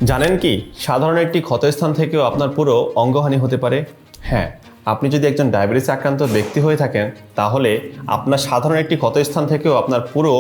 জানেন কি, সাধারণ একটি ক্ষতস্থান থেকেও আপনার পুরো অঙ্গহানি হতে পারে। হ্যাঁ, আপনি যদি একজন ডায়াবেটিস আক্রান্ত ব্যক্তি হয়ে থাকেন, তাহলে আপনার সাধারণ একটি ক্ষতস্থান থেকেও আপনার পুরো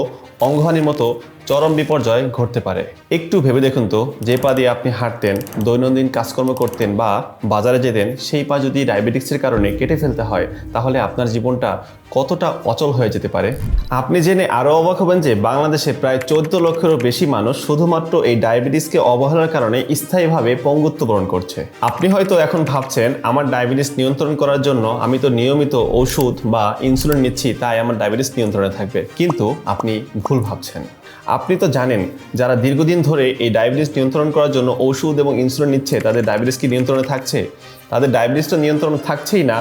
অঙ্গহানির মতো চরম বিপর্যয় ঘটতে পারে। একটু ভেবে দেখুন তো, যে পা দিয়ে আপনি হাঁটতেন, দৈনন্দিন কাজকর্ম করতেন বা বাজারে যেতেন, সেই পা যদি ডায়াবেটিক্সের কারণে কেটে ফেলতে হয়, তাহলে আপনার জীবনটা কতটা অচল হয়ে যেতে পারে। আপনি জেনে আরও অবাক হবেন যে বাংলাদেশে প্রায় 14 লক্ষেরও বেশি মানুষ শুধুমাত্র এই ডায়াবেটিসকে অবহেলার কারণে স্থায়ীভাবে পঙ্গুত্ব বরণ করছে। আপনি হয়তো এখন ভাবছেন, আমার ডায়াবেটিস নিয়ন্ত্রণ করার জন্য আমি তো নিয়মিত ওষুধ বা ইনসুলিন নিচ্ছি, তাই আমার ডায়াবেটিস নিয়ন্ত্রণে থাকবে। কিন্তু আপনি ভুল ভাবছেন। আপনি তো জানেন, যারা দীর্ঘদিন ধরে এই ডায়াবেটিস নিয়ন্ত্রণ করার জন্য ওষুধ এবং ইনসুলিন নিচ্ছে, তাদের ডায়াবেটিস কি নিয়ন্ত্রণে থাকছে? তাদের ডায়াবেটিসটা নিয়ন্ত্রণে থাকছেই না,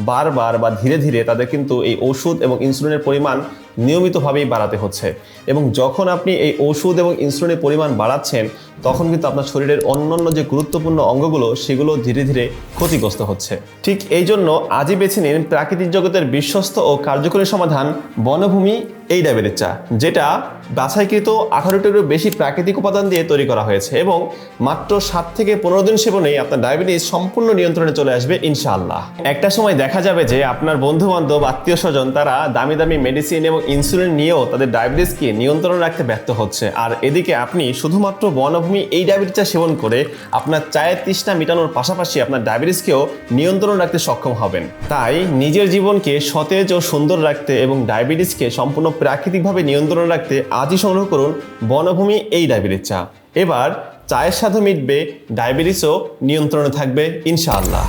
বারবার বা ধীরে ধীরে তাদের কিন্তু এই ওষুধ এবং ইনসুলিনের পরিমাণ নিয়মিতভাবেই বাড়াতে হচ্ছে। এবং যখন আপনি এই ওষুধ এবং ইনসুলিনের পরিমাণ বাড়াচ্ছেন, তখন কিন্তু আপনার শরীরের অন্যান্য যে গুরুত্বপূর্ণ অঙ্গগুলো, সেগুলো ধীরে ধীরে ক্ষতিগ্রস্ত হচ্ছে। ঠিক এই জন্য আজই বেছে নিন প্রাকৃতিক জগতের বিশ্বস্ত ও কার্যকরী সমাধান বনভূমি এই ডায়াবেটিস চা, যেটা বাছাইকৃত 18টিরও বেশি প্রাকৃতিক উপাদান দিয়ে তৈরি করা হয়েছে এবং মাত্র 7 থেকে 15 দিন সেবনেই আপনার ডায়াবেটিস সম্পূর্ণ নিয়ন্ত্রণে চলে আসবে ইনশাআল্লাহ। একটা সময় দেখা যাবে যে আপনার বন্ধু-বান্ধব, আত্মীয় স্বজন তারা দামি দামি মেডিসিন এবং ইনসুলিন নিয়েও তাদের ডায়াবেটিসকে নিয়ন্ত্রণে রাখতে ব্যর্থ হচ্ছে, আর এদিকে আপনি শুধুমাত্র বনভূমি এই ডায়াবেটিস চা সেবন করে আপনার চায়ের তৃষ্ণা মেটানোর পাশাপাশি আপনার ডায়াবেটিসকেও নিয়ন্ত্রণে রাখতে সক্ষম হবেন। তাই নিজের জীবনকে সতেজ ও সুন্দর রাখতে এবং ডায়াবেটিসকে সম্পূর্ণ প্রাকৃতিকভাবে নিয়ন্ত্রণে রাখতে আজই সংগ্রহ করুন বনভূমি এই ডায়াবেটিস চা। এবার চায়ের স্বাদও মিটবে, ডায়াবেটিসও নিয়ন্ত্রণে থাকবে ইনশাআল্লাহ।